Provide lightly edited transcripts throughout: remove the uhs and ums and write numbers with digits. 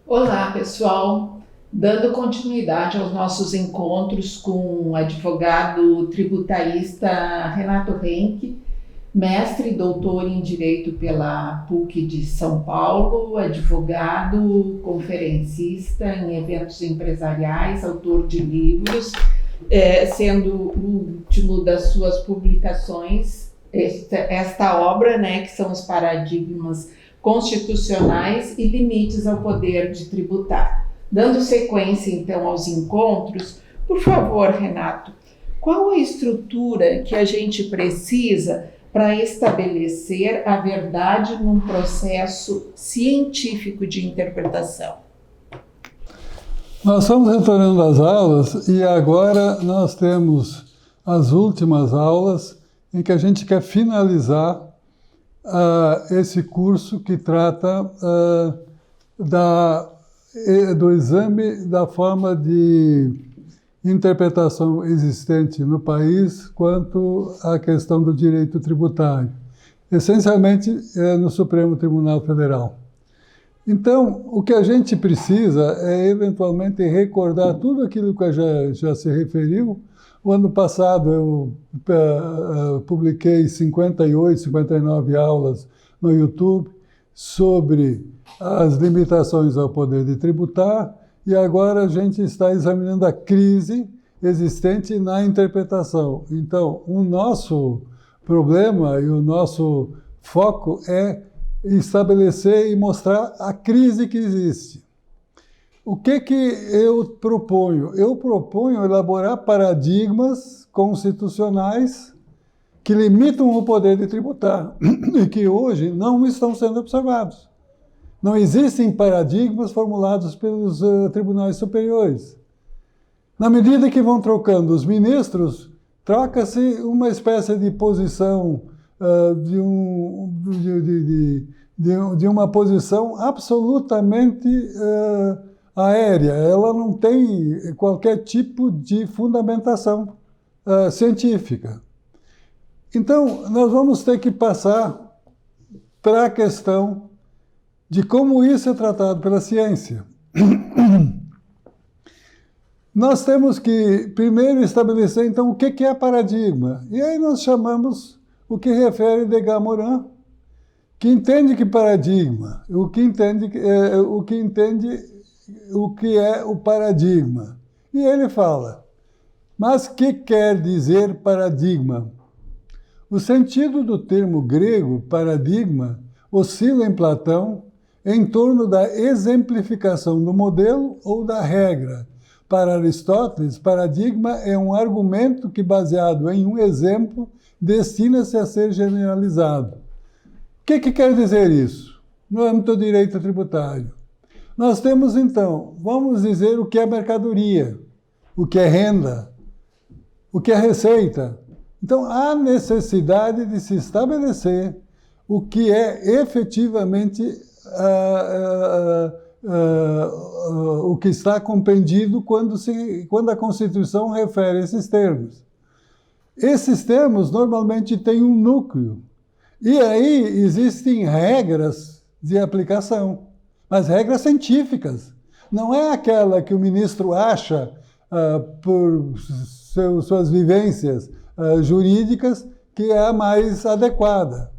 Olá, pessoal. Dando continuidade aos nossos encontros com o advogado tributarista Renato Renck, mestre e doutor em Direito pela PUC de São Paulo, advogado, conferencista em eventos empresariais, autor de livros, sendo o último das suas publicações esta obra, que são os paradigmas constitucionais e limites ao poder de tributar. Dando sequência, então, aos encontros, por favor, Renato, qual a estrutura que a gente precisa para estabelecer a verdade num processo científico de interpretação? Nós estamos retornando às aulas e agora nós temos as últimas aulas em que a gente quer finalizar esse curso que trata do exame da forma de interpretação existente no país quanto à questão do direito tributário, essencialmente no Supremo Tribunal Federal. Então, o que a gente precisa é, eventualmente, recordar tudo aquilo que já se referiu. O ano passado eu publiquei 58, 59 aulas no YouTube sobre as limitações ao poder de tributar, e agora a gente está examinando a crise existente na interpretação. Então, o nosso problema e o nosso foco é estabelecer e mostrar a crise que existe. O que eu proponho? Eu proponho elaborar paradigmas constitucionais que limitam o poder de tributar e que hoje não estão sendo observados. Não existem paradigmas formulados pelos tribunais superiores. Na medida que vão trocando os ministros, troca-se uma espécie de posição de uma posição absolutamente aérea. Ela não tem qualquer tipo de fundamentação científica. Então, nós vamos ter que passar para a questão de como isso é tratado pela ciência. Nós temos que, primeiro, estabelecer, então, o que é paradigma. E aí nós chamamos o que refere Degas-Morin, que entende que paradigma, o que é o paradigma. E ele fala, mas que quer dizer paradigma? O sentido do termo grego paradigma oscila em Platão em torno da exemplificação do modelo ou da regra. Para Aristóteles, paradigma é um argumento que, baseado em um exemplo, destina-se a ser generalizado. O que quer dizer isso? No âmbito do direito tributário. Nós temos, então, vamos dizer o que é mercadoria, o que é renda, o que é receita. Então, há necessidade de se estabelecer o que é efetivamente o que está compreendido quando a Constituição refere a esses termos. Esses termos normalmente têm um núcleo. E aí existem regras de aplicação, mas regras científicas. Não é aquela que o ministro acha, por suas vivências jurídicas, que é a mais adequada.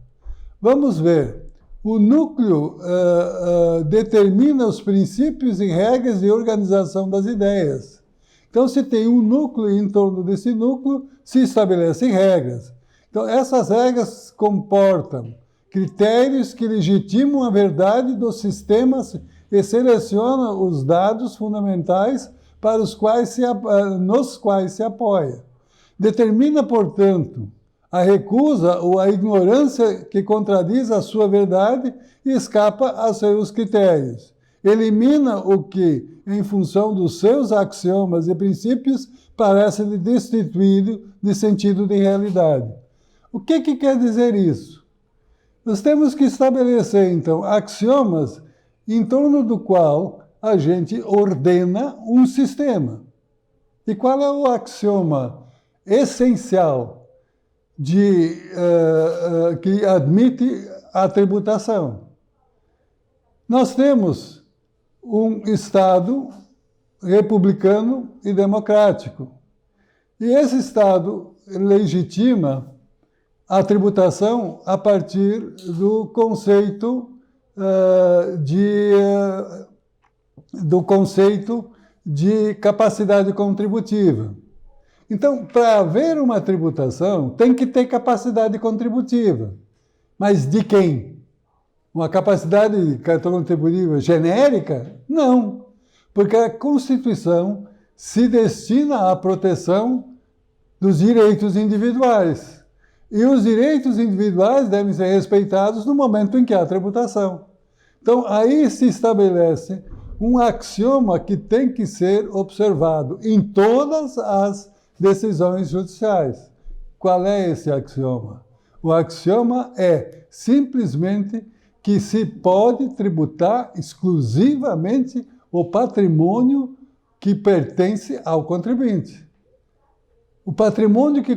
Vamos ver. O núcleo determina os princípios e regras de organização das ideias. Então, se tem um núcleo, e em torno desse núcleo se estabelecem regras. Então, essas regras comportam critérios que legitimam a verdade dos sistemas e selecionam os dados fundamentais nos quais se apoia. Determina, portanto, a recusa ou a ignorância que contradiz a sua verdade e escapa a seus critérios. Elimina o que, em função dos seus axiomas e princípios, parece-lhe destituído de sentido de realidade. O que quer dizer isso? Nós temos que estabelecer, então, axiomas em torno do qual a gente ordena um sistema. E qual é o axioma essencial que admite a tributação? Nós temos um Estado republicano e democrático. E esse Estado legitima a tributação a partir do conceito de capacidade contributiva. Então, para haver uma tributação, tem que ter capacidade contributiva. Mas de quem? Uma capacidade contributiva genérica? Não, porque a Constituição se destina à proteção dos direitos individuais. E os direitos individuais devem ser respeitados no momento em que há tributação. Então, aí se estabelece um axioma que tem que ser observado em todas as decisões judiciais. Qual é esse axioma? O axioma é simplesmente que se pode tributar exclusivamente o patrimônio que pertence ao contribuinte. O patrimônio que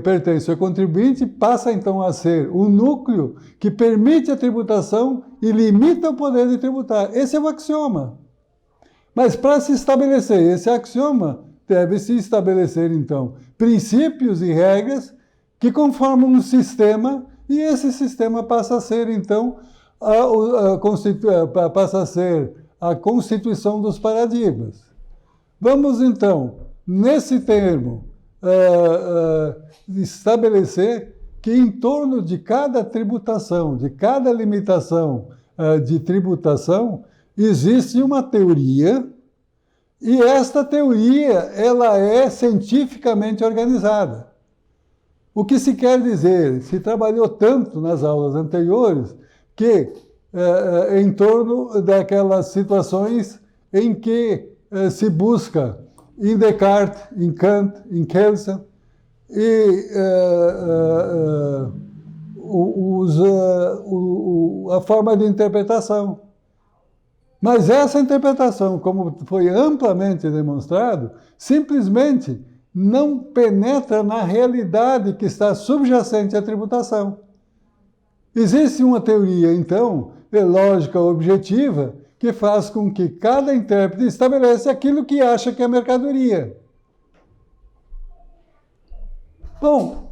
pertence ao contribuinte passa, então, a ser o núcleo que permite a tributação e limita o poder de tributar. Esse é o axioma. Mas, para se estabelecer esse axioma, deve-se estabelecer, então, princípios e regras que conformam um sistema, e esse sistema passa a ser, então, passa a ser a constituição dos paradigmas. Vamos, então, nesse termo, estabelecer que em torno de cada tributação, de cada limitação de tributação, existe uma teoria, e esta teoria ela é cientificamente organizada. O que se quer dizer? Se trabalhou tanto nas aulas anteriores que em torno daquelas situações em que se busca em Descartes, em Kant, em Kelsen, e a forma de interpretação. Mas essa interpretação, como foi amplamente demonstrado, simplesmente não penetra na realidade que está subjacente à tributação. Existe uma teoria, então, de lógica objetiva, que faz com que cada intérprete estabeleça aquilo que acha que é mercadoria. Bom,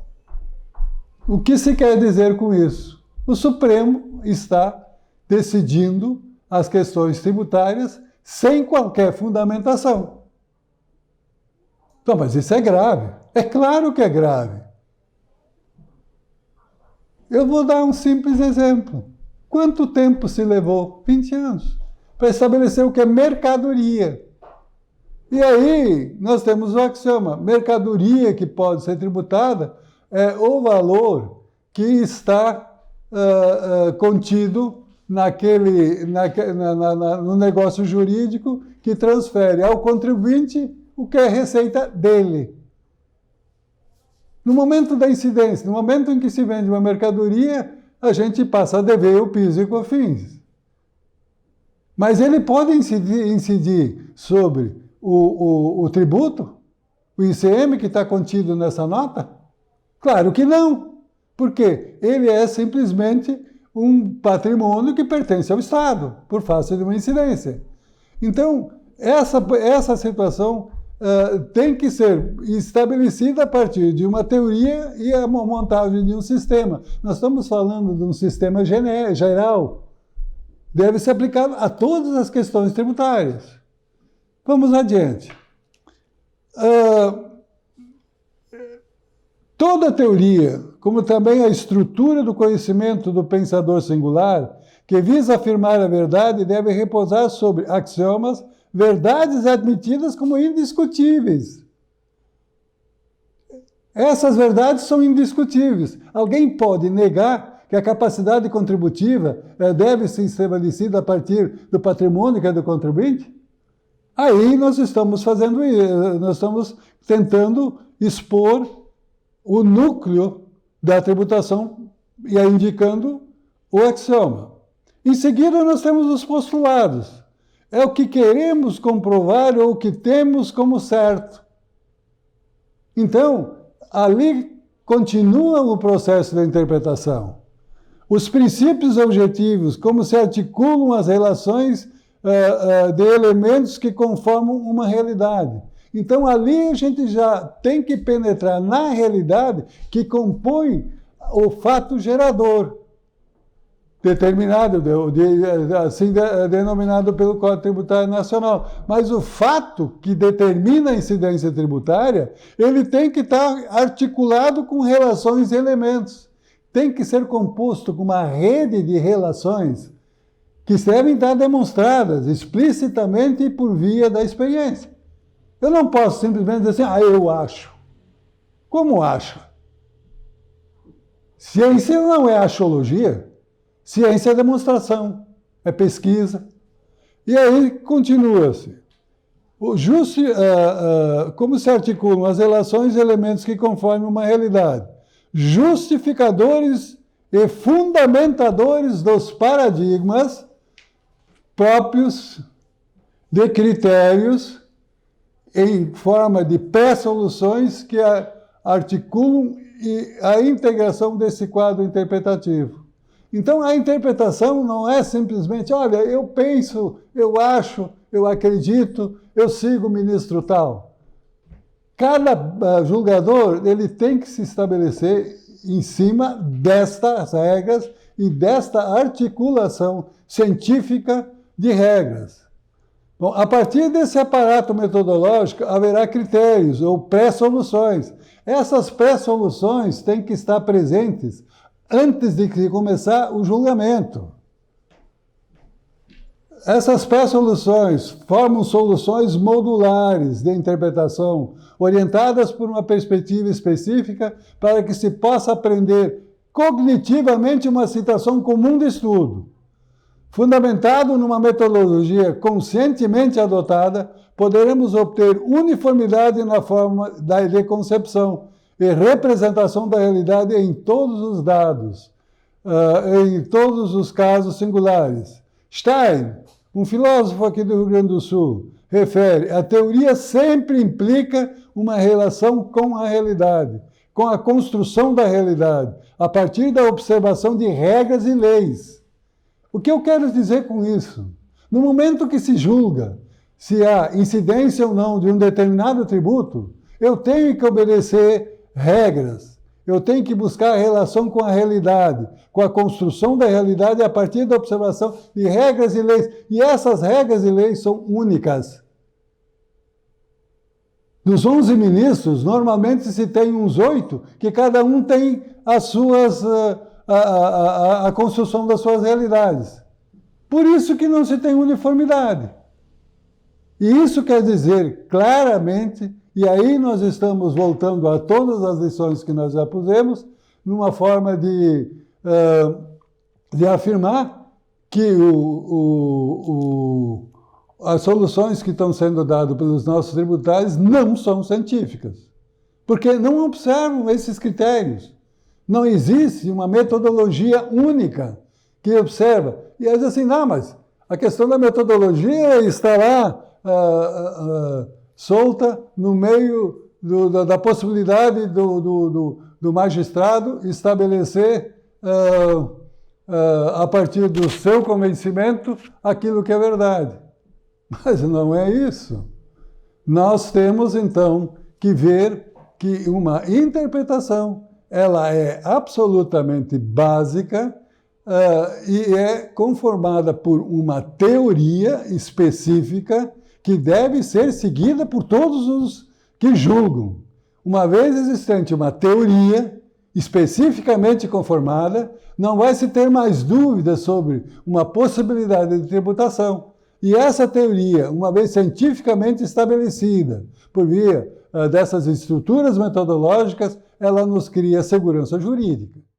o que se quer dizer com isso? O Supremo está decidindo as questões tributárias sem qualquer fundamentação. Então, mas isso é grave. É claro que é grave. Eu vou dar um simples exemplo. Quanto tempo se levou? 20 anos. Para estabelecer o que é mercadoria. E aí, nós temos o axioma. Mercadoria que pode ser tributada é o valor que está contido no negócio jurídico que transfere ao contribuinte o que é receita dele. No momento da incidência, no momento em que se vende uma mercadoria, a gente passa a dever o PIS e COFINS. Mas ele pode incidir sobre o tributo, o ICM que está contido nessa nota? Claro que não, porque ele é simplesmente um patrimônio que pertence ao Estado, por face de uma incidência. Então, essa situação tem que ser estabelecida a partir de uma teoria e a montagem de um sistema. Nós estamos falando de um sistema geral. Deve ser aplicado a todas as questões tributárias. Vamos adiante. Toda teoria, como também a estrutura do conhecimento do pensador singular, que visa afirmar a verdade, deve repousar sobre axiomas, verdades admitidas como indiscutíveis. Essas verdades são indiscutíveis. Alguém pode negar que a capacidade contributiva deve ser estabelecida a partir do patrimônio que é do contribuinte? Aí nós estamos fazendo isso, nós estamos tentando expor o núcleo da tributação e aí indicando o axioma. Em seguida, nós temos os postulados. É o que queremos comprovar ou o que temos como certo. Então, ali continua o processo da interpretação. Os princípios objetivos, como se articulam as relações de elementos que conformam uma realidade. Então, ali a gente já tem que penetrar na realidade que compõe o fato gerador, determinado, assim denominado pelo Código Tributário Nacional. Mas o fato que determina a incidência tributária, ele tem que estar articulado com relações e elementos. Tem que ser composto com uma rede de relações que devem estar demonstradas explicitamente e por via da experiência. Eu não posso simplesmente dizer assim, eu acho. Como acha? Ciência não é achologia. Ciência é demonstração, é pesquisa. E aí continua-se. Como se articulam as relações e elementos que conformam uma realidade? Justificadores e fundamentadores dos paradigmas próprios de critérios em forma de pré-soluções que articulam a integração desse quadro interpretativo. Então, a interpretação não é simplesmente, olha, eu penso, eu acho, eu acredito, eu sigo o ministro tal. Cada julgador ele tem que se estabelecer em cima destas regras e desta articulação científica de regras. Bom, a partir desse aparato metodológico, haverá critérios ou pré-soluções. Essas pré-soluções têm que estar presentes antes de começar o julgamento. Essas pré-soluções formam soluções modulares de interpretação, orientadas por uma perspectiva específica para que se possa aprender cognitivamente uma situação comum de estudo. Fundamentado numa metodologia conscientemente adotada, poderemos obter uniformidade na forma de concepção e representação da realidade em todos os dados, em todos os casos singulares. Stein, um filósofo aqui do Rio Grande do Sul, refere: a teoria sempre implica uma relação com a realidade, com a construção da realidade, a partir da observação de regras e leis. O que eu quero dizer com isso? No momento que se julga se há incidência ou não de um determinado tributo, eu tenho que obedecer regras, eu tenho que buscar a relação com a realidade, com a construção da realidade a partir da observação de regras e leis. E essas regras e leis são únicas. Dos 11 ministros, normalmente se tem uns 8, que cada um tem as suas, a construção das suas realidades. Por isso que não se tem uniformidade. E isso quer dizer claramente, e aí nós estamos voltando a todas as lições que nós já pusemos, numa forma de afirmar que as soluções que estão sendo dadas pelos nossos tributários não são científicas, porque não observam esses critérios. Não existe uma metodologia única que observa. E aí diz assim, não, mas a questão da metodologia está lá solta no meio da possibilidade do magistrado estabelecer, a partir do seu convencimento, aquilo que é verdade. Mas não é isso. Nós temos, então, que ver que uma interpretação ela é absolutamente básica e é conformada por uma teoria específica que deve ser seguida por todos os que julgam. Uma vez existente uma teoria especificamente conformada, não vai se ter mais dúvidas sobre uma possibilidade de tributação. E essa teoria, uma vez cientificamente estabelecida por via dessas estruturas metodológicas, ela nos cria segurança jurídica.